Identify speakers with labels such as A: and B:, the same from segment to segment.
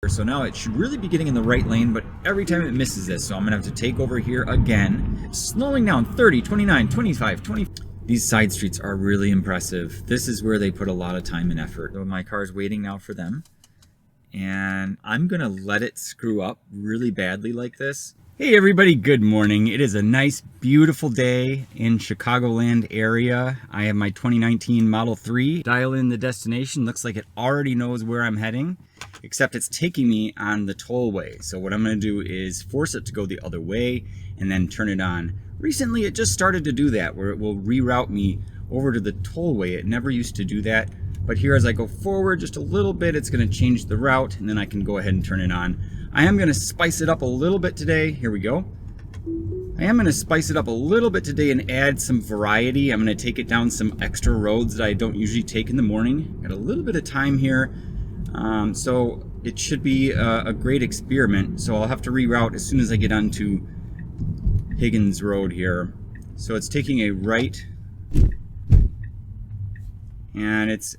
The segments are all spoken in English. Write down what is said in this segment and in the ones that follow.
A: So now it should really be getting in the right lane, but every time it misses this, so I'm gonna have to take over here again, slowing down 30, 29, 25, 20. These side streets are really impressive. This is where they put a lot of time and effort. So my car's waiting now for them, and I'm gonna let it screw up really badly like this. Hey everybody, good morning. It is a nice, beautiful day in Chicagoland area. I have my 2019 Model 3. Dial in the destination. Looks like it already knows where I'm heading, except it's taking me on the tollway. So what I'm gonna do is force it to go the other way and then turn it on. Recently, it just started to do that, where it will reroute me over to the tollway. It never used to do that. But here as I go forward just a little bit, it's gonna change the route, and then I can go ahead and turn it on. I am going to spice it up a little bit today. Here we go. I am going to spice it up a little bit today and add some variety. I'm going to take it down some extra roads that I don't usually take in the morning. Got a little bit of time here, so it should be a great experiment. So I'll have to reroute as soon as I get onto Higgins Road here. So it's taking a right, and it's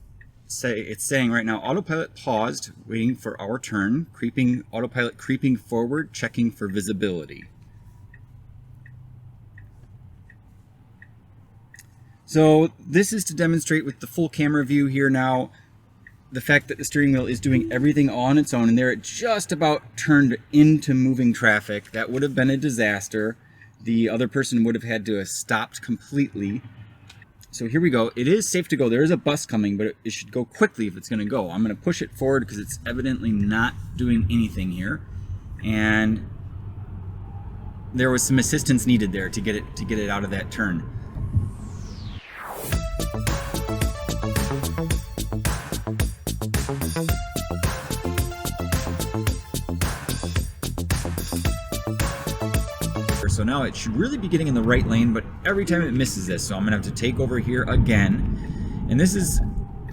A: saying right now, autopilot paused, waiting for our turn, autopilot creeping forward, checking for visibility. So this is to demonstrate with the full camera view here now, the fact that the steering wheel is doing everything on its own, and there it just about turned into moving traffic. That would have been a disaster. The other person would have had to have stopped completely. So here we go. It is safe to go. There is a bus coming, but it should go quickly if it's going to go. I'm going to push it forward because it's evidently not doing anything here. And there was some assistance needed there to get it out of that turn. So now it should really be getting in the right lane, but every time it misses this, so I'm gonna have to take over here again. And this is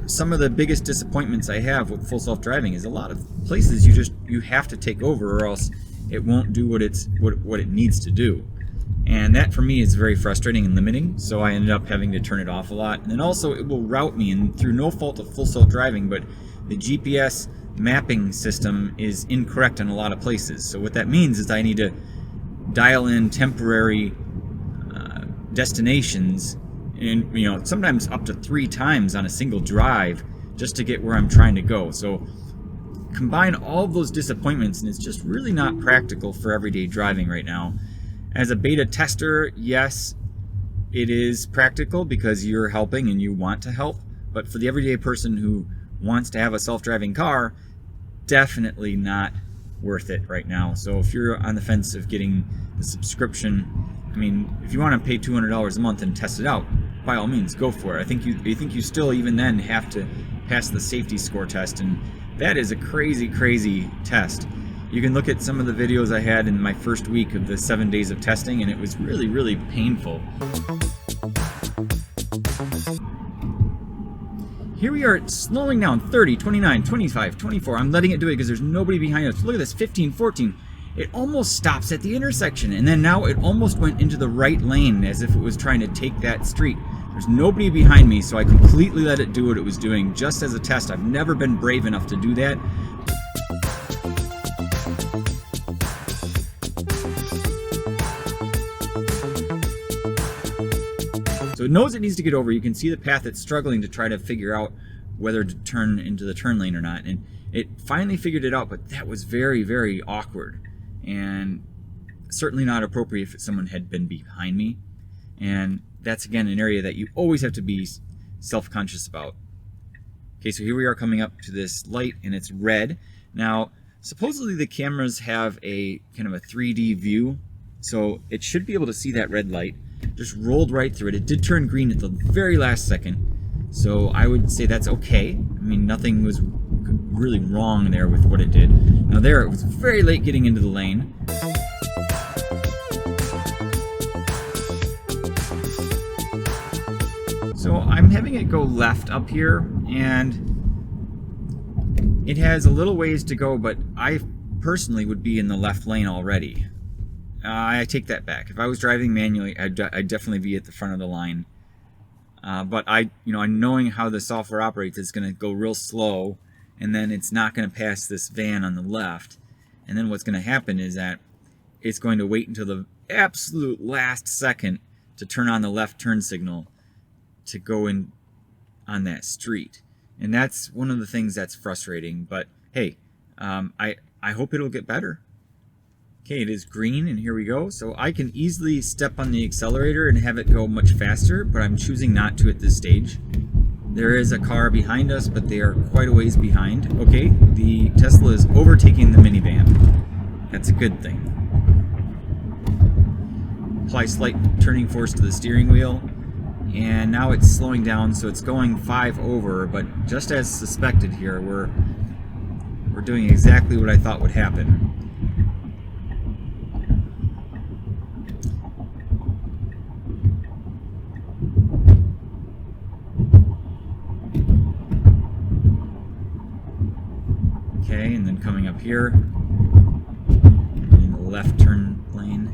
A: some of the biggest disappointments I have with full self-driving, is a lot of places you have to take over, or else it won't do what it needs to do. And that for me is very frustrating and limiting, so I ended up having to turn it off a lot. And then also it will route me, and through no fault of full self-driving, but the GPS mapping system is incorrect in a lot of places. So what that means is I need to dial in temporary destinations, and sometimes up to 3 times on a single drive just to get where I'm trying to go. So combine all of those disappointments, and it's just really not practical for everyday driving right now. As a beta tester, yes, it is practical because you're helping and you want to help, but for the everyday person who wants to have a self-driving car, definitely not worth it right now. So if you're on the fence of getting the subscription, I mean, if you want to pay $200 a month and test it out, by all means, go for it. I think you still even then have to pass the safety score test, and that is a crazy test. You can look at some of the videos I had in my first week of the 7 days of testing, and it was really painful. Here we are slowing down 30, 29, 25, 24. I'm letting it do it because there's nobody behind us. Look at this, 15, 14. It almost stops at the intersection, and then now it almost went into the right lane as if it was trying to take that street. There's nobody behind me, so I completely let it do what it was doing just as a test. I've never been brave enough to do that. So it knows it needs to get over. You can see the path it's struggling to try to figure out whether to turn into the turn lane or not. And it finally figured it out, but that was very awkward. And certainly not appropriate if someone had been behind me. And that's, again, an area that you always have to be self-conscious about. Okay, so here we are coming up to this light, and it's red. Now, supposedly the cameras have a kind of a 3D view, so it should be able to see that red light. Just rolled right through it. It did turn green at the very last second, so I would say that's okay. I mean, nothing was really wrong there with what it did. Now there, it was very late getting into the lane. So I'm having it go left up here, and it has a little ways to go, but I personally would be in the left lane already. I take that back. If I was driving manually, I'd definitely be at the front of the line. But knowing how the software operates, it's going to go real slow and then it's not going to pass this van on the left. And then what's going to happen is that it's going to wait until the absolute last second to turn on the left turn signal to go in on that street. And that's one of the things that's frustrating. But hey, I hope it'll get better. Okay, it is green, and here we go. So I can easily step on the accelerator and have it go much faster, but I'm choosing not to at this stage. There is a car behind us, but they are quite a ways behind. Okay, the Tesla is overtaking the minivan. That's a good thing. Apply slight turning force to the steering wheel, and now it's slowing down, so it's going 5 over, but just as suspected here, we're doing exactly what I thought would happen. Okay, and then coming up here in the left turn lane.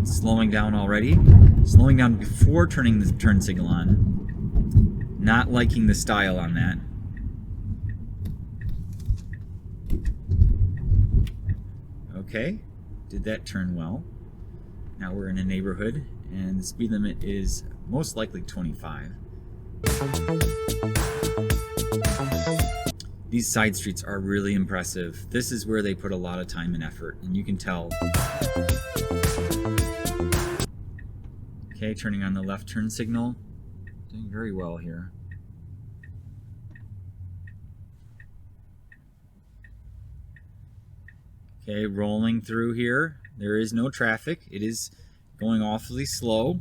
A: Slowing down already. Slowing down before turning the turn signal on. Not liking the style on that. Okay, did that turn well. Now we're in a neighborhood, and the speed limit is most likely 25. These side streets are really impressive. This is where they put a lot of time and effort, and you can tell. Okay, turning on the left turn signal. Doing very well here. Okay, rolling through here. There is no traffic. It is going awfully slow.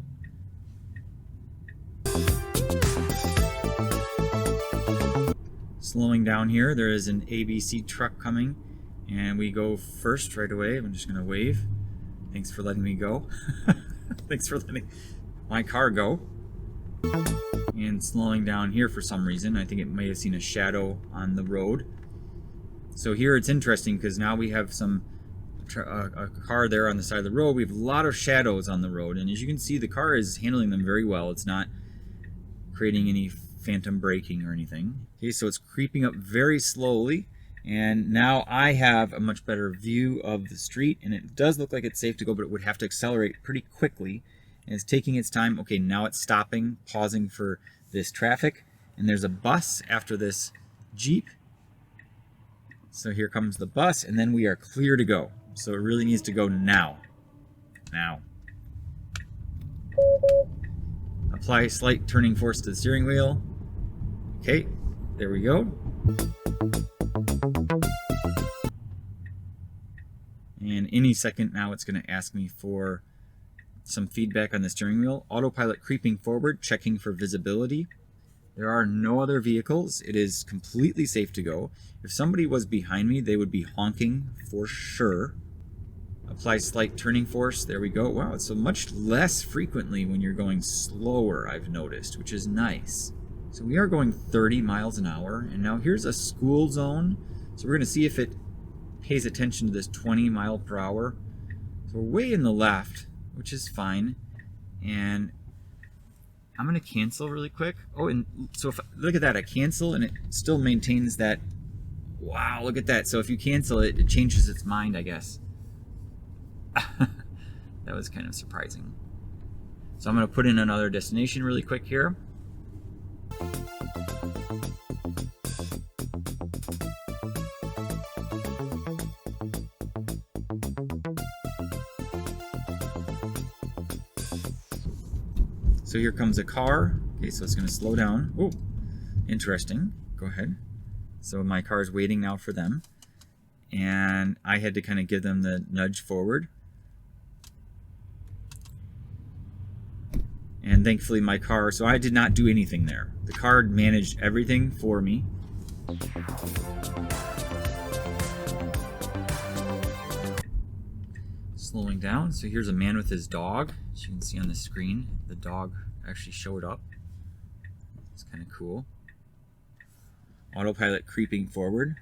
A: Slowing down here. There is an ABC truck coming, and we go first right away. I'm just going to wave. Thanks for letting me go. Thanks for letting my car go. And slowing down here for some reason. I think it may have seen a shadow on the road. So here it's interesting because now we have a car there on the side of the road. We have a lot of shadows on the road, and as you can see, the car is handling them very well. It's not creating any phantom braking or anything. Okay, so it's creeping up very slowly, and now I have a much better view of the street, and it does look like it's safe to go, but it would have to accelerate pretty quickly, and it's taking its time. Okay, now it's stopping, pausing for this traffic, and there's a bus after this Jeep. So here comes the bus, and then we are clear to go. So it really needs to go now. Now. Apply slight turning force to the steering wheel. Okay, there we go. And any second now it's going to ask me for some feedback on the steering wheel. Autopilot creeping forward, checking for visibility. There are no other vehicles. It is completely safe to go. If somebody was behind me, they would be honking for sure. Apply slight turning force. There we go. Wow, it's so much less frequently when you're going slower, I've noticed, which is nice. So we are going 30 miles an hour, and now here's a school zone. So we're going to see if it pays attention to this 20 mile per hour. So we're way in the left, which is fine. And I'm going to cancel really quick. Oh, and so if look at that, I cancel and it still maintains that. Wow, look at that. So if you cancel it, it changes its mind, I guess. That was kind of surprising. So I'm going to put in another destination really quick here. So here comes a car. Okay, so it's going to slow down. Oh, interesting. Go ahead. So my car is waiting now for them. And I had to kind of give them the nudge forward. And thankfully my car, so I did not do anything there. The car managed everything for me. Slowing down. So here's a man with his dog. As you can see on the screen, the dog actually showed up. It's kind of cool. Autopilot creeping forward.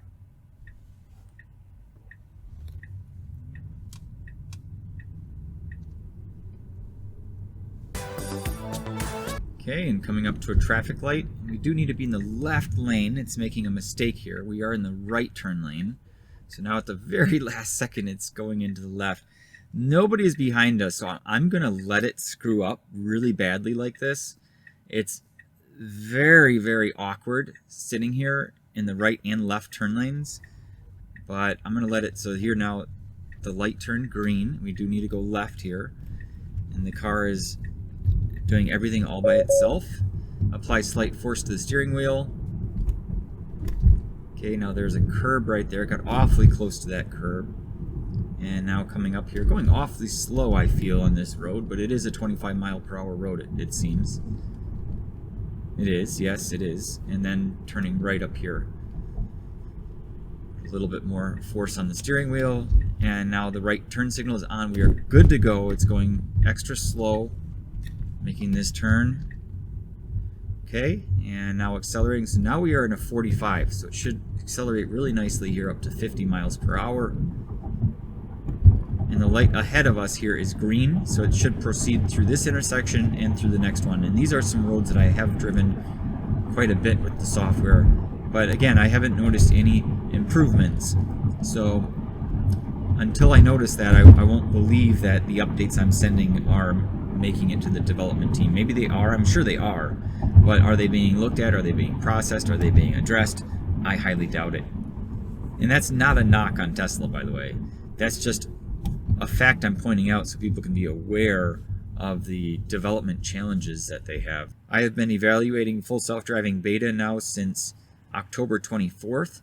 A: Okay, and coming up to a traffic light. We do need to be in the left lane. It's making a mistake here. We are in the right turn lane. So now at the very last second, it's going into the left. Nobody is behind us, so I'm going to let it screw up really badly like this. It's very, very awkward sitting here in the right and left turn lanes. But I'm going to let it, so here now the light turned green. We do need to go left here. And the car is doing everything all by itself. Apply slight force to the steering wheel. Okay, now there's a curb right there. Got awfully close to that curb. And now coming up here, going awfully slow I feel on this road, but it is a 25-mile-per-hour road, it seems. It is, yes it is. And then turning right up here. A little bit more force on the steering wheel. And now the right turn signal is on. We are good to go. It's going extra slow. Making this turn. Okay, and now accelerating. So now we are in a 45, so it should accelerate really nicely here up to 50 miles per hour. And the light ahead of us here is green, so it should proceed through this intersection and through the next one. And these are some roads that I have driven quite a bit with the software. But again, I haven't noticed any improvements. So until I notice that, I won't believe that the updates I'm sending are making it to the development team. Maybe they are, I'm sure they are, but are they being looked at? Are they being processed? Are they being addressed? I highly doubt it. And that's not a knock on Tesla, by the way. That's just a fact I'm pointing out so people can be aware of the development challenges that they have. I have been evaluating full self-driving beta now since October 24th,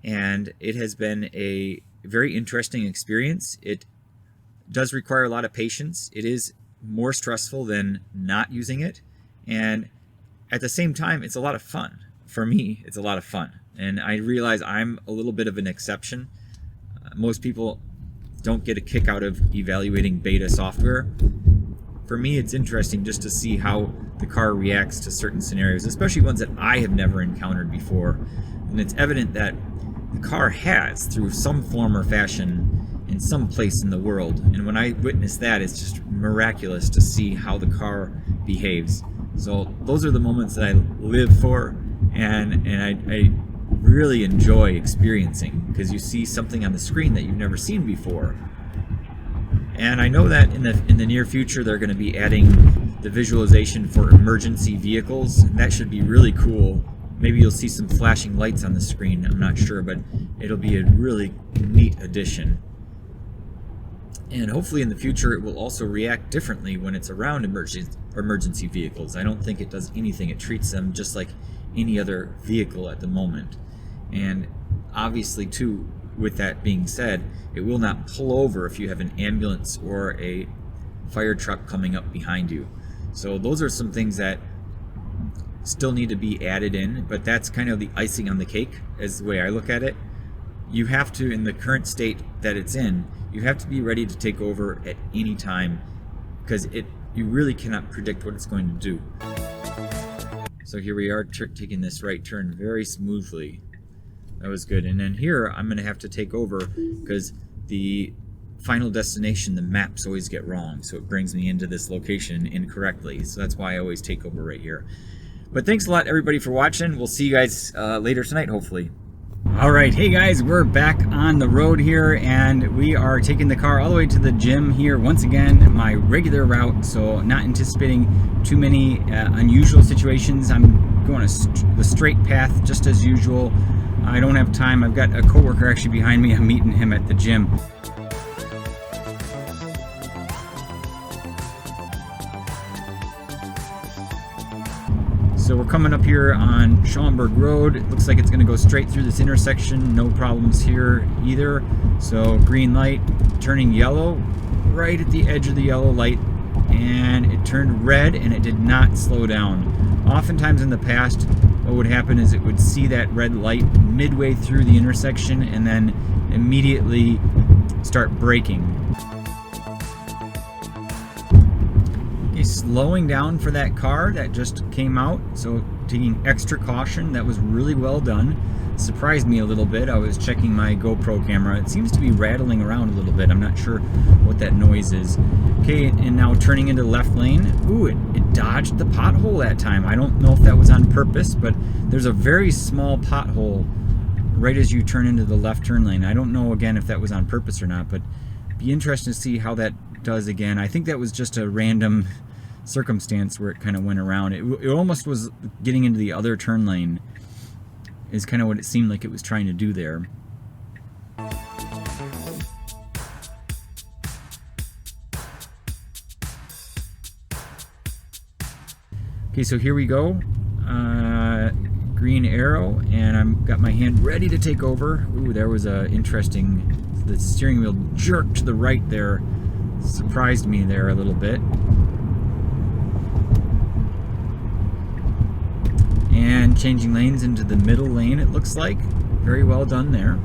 A: and it has been a very interesting experience. It does require a lot of patience. It is more stressful than not using it, and at the same time it's a lot of fun. For me, it's a lot of fun, and I realize I'm a little bit of an exception. Most people don't get a kick out of evaluating beta software. For me, it's interesting just to see how the car reacts to certain scenarios, especially ones that I have never encountered before. And it's evident that the car has, through some form or fashion, in some place in the world. And when I witness that, it's just miraculous to see how the car behaves. So those are the moments that I live for, and I really enjoy experiencing, because you see something on the screen that you've never seen before. And I know that in the near future they're going to be adding the visualization for emergency vehicles, and that should be really cool. Maybe you'll see some flashing lights on the screen, I'm not sure, but it'll be a really neat addition. And hopefully in the future it will also react differently when it's around emergency vehicles. I don't think it does anything. It treats them just like any other vehicle at the moment. And obviously too, with that being said, it will not pull over if you have an ambulance or a fire truck coming up behind you. So those are some things that still need to be added in, but that's kind of the icing on the cake, is the way I look at it. You have to, in the current state that it's in, you have to be ready to take over at any time, because you really cannot predict what it's going to do. So here we are taking this right turn very smoothly. That was good. And then here I'm going to have to take over because the final destination, the maps always get wrong. So it brings me into this location incorrectly. So that's why I always take over right here. But thanks a lot, everybody, for watching. We'll see you guys later tonight, hopefully. All right, hey guys, we're back on the road here, and we are taking the car all the way to the gym here once again, my regular route, so not anticipating too many unusual situations. I'm going the straight path just as usual. I don't have time. I've got a coworker actually behind me. I'm meeting him at the gym. So we're coming up here on Schaumburg Road. It looks like it's going to go straight through this intersection. No problems here either. So green light, turning yellow, right at the edge of the yellow light. And it turned red and it did not slow down. Oftentimes in the past, what would happen is it would see that red light midway through the intersection and then immediately start braking. Slowing down for that car that just came out, so taking extra caution. That was really well done. surprised me a little bit. I was checking my GoPro camera. It seems to be rattling around a little bit. I'm not sure what that noise is. Okay, and now turning into the left lane. Ooh, it dodged the pothole that time. I don't know if that was on purpose, but there's a very small pothole right as you turn into the left turn lane. I don't know, again, if that was on purpose or not, but be interesting to see how that does again. I think that was just a random circumstance where it kind of went around. It almost was getting into the other turn lane, is kind of what it seemed like it was trying to do there. Okay, so here we go. Green arrow, and I've got my hand ready to take over. Ooh, there was a interesting, the steering wheel jerked to the right there. Surprised me there a little bit. And changing lanes into the middle lane, it looks like. Very well done there.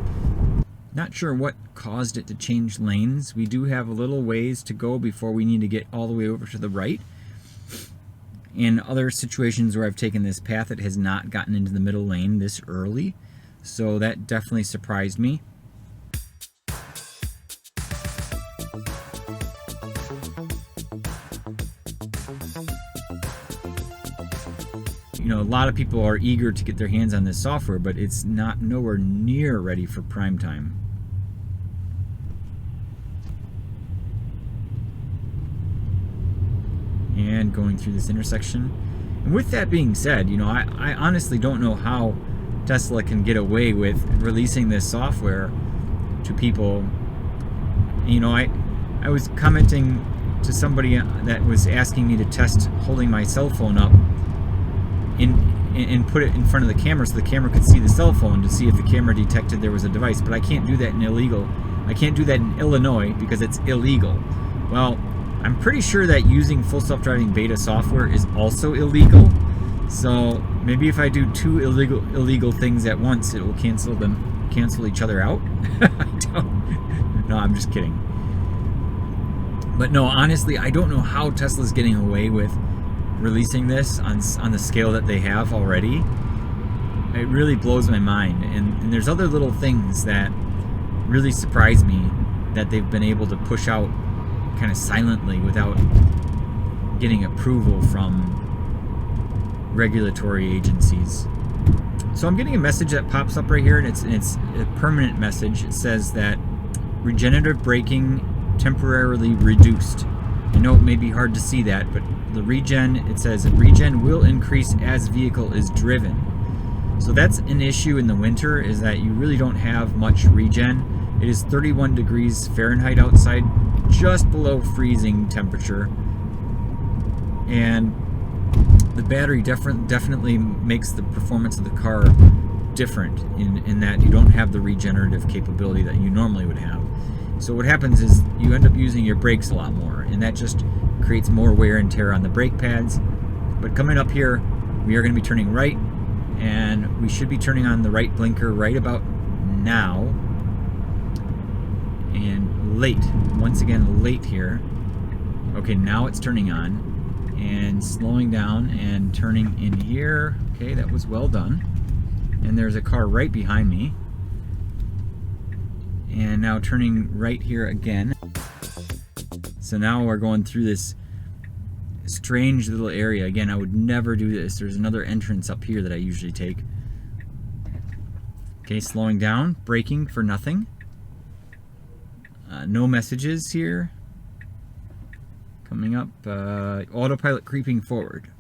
A: Not sure what caused it to change lanes. We do have a little ways to go before we need to get all the way over to the right. In other situations where I've taken this path, it has not gotten into the middle lane this early. So that definitely surprised me. You know, a lot of people are eager to get their hands on this software, but it's nowhere near ready for prime time. And going through this intersection. And with that being said, you know, I honestly don't know how Tesla can get away with releasing this software to people. You know, I was commenting to somebody that was asking me to test holding my cell phone up and put it in front of the camera so the camera could see the cell phone to see if the camera detected there was a device. But I can't do that I can't do that in Illinois because it's illegal. Well, I'm pretty sure that using full self-driving beta software is also illegal. So maybe if I do two illegal things at once, it will cancel each other out. No, I'm just kidding. But no, honestly, I don't know how Tesla's getting away with releasing this on the scale that they have already. It really blows my mind. And there's other little things that really surprise me that they've been able to push out kind of silently without getting approval from regulatory agencies. So I'm getting a message that pops up right here, and it's a permanent message. It says that regenerative braking temporarily reduced. I know it may be hard to see that, but the regen, it says regen will increase as vehicle is driven. So that's an issue in the winter, is that you really don't have much regen. It is 31 degrees Fahrenheit outside, just below freezing temperature, and the battery definitely makes the performance of the car different in that you don't have the regenerative capability that you normally would have. So what happens is you end up using your brakes a lot more, and that just creates more wear and tear on the brake pads. But coming up here, we are going to be turning right, and we should be turning on the right blinker right about now. And late, once again late here. Okay, now it's turning on and slowing down and turning in here. Okay, that was well done. And there's a car right behind me. And now turning right here again. So now we're going through this strange little area. Again, I would never do this. There's another entrance up here that I usually take. Okay, slowing down, braking for nothing. No messages here. Coming up, autopilot creeping forward.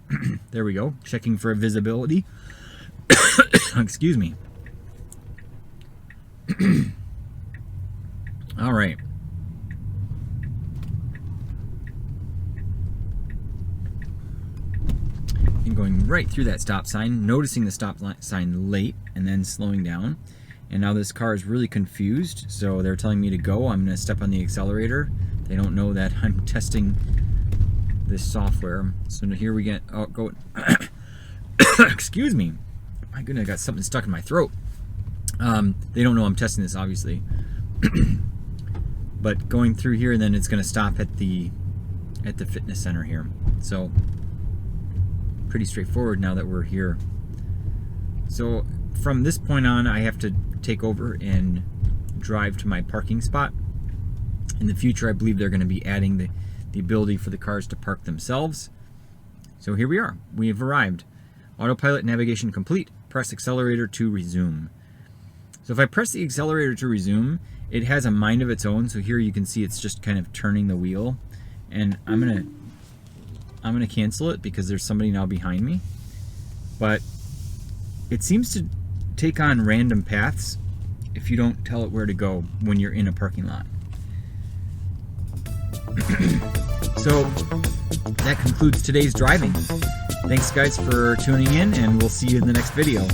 A: There we go. Checking for visibility. Excuse me. All right. And going right through that stop sign, noticing the stop sign late, and then slowing down. And now this car is really confused, so they're telling me to go. I'm going to step on the accelerator. They don't know that I'm testing this software. So here we get, oh, go. Excuse me. My goodness, I got something stuck in my throat. They don't know I'm testing this, obviously. But going through here, then it's going to stop at the fitness center here. So pretty straightforward now that we're here. So from this point on, I have to take over and drive to my parking spot. In the future, I believe they're going to be adding the ability for the cars to park themselves. So here we are. We have arrived. Autopilot navigation complete. Press accelerator to resume. So if I press the accelerator to resume, it has a mind of its own. So here you can see it's just kind of turning the wheel. And I'm gonna cancel it because there's somebody now behind me. But it seems to take on random paths if you don't tell it where to go when you're in a parking lot. So that concludes today's driving. Thanks guys for tuning in, and we'll see you in the next video.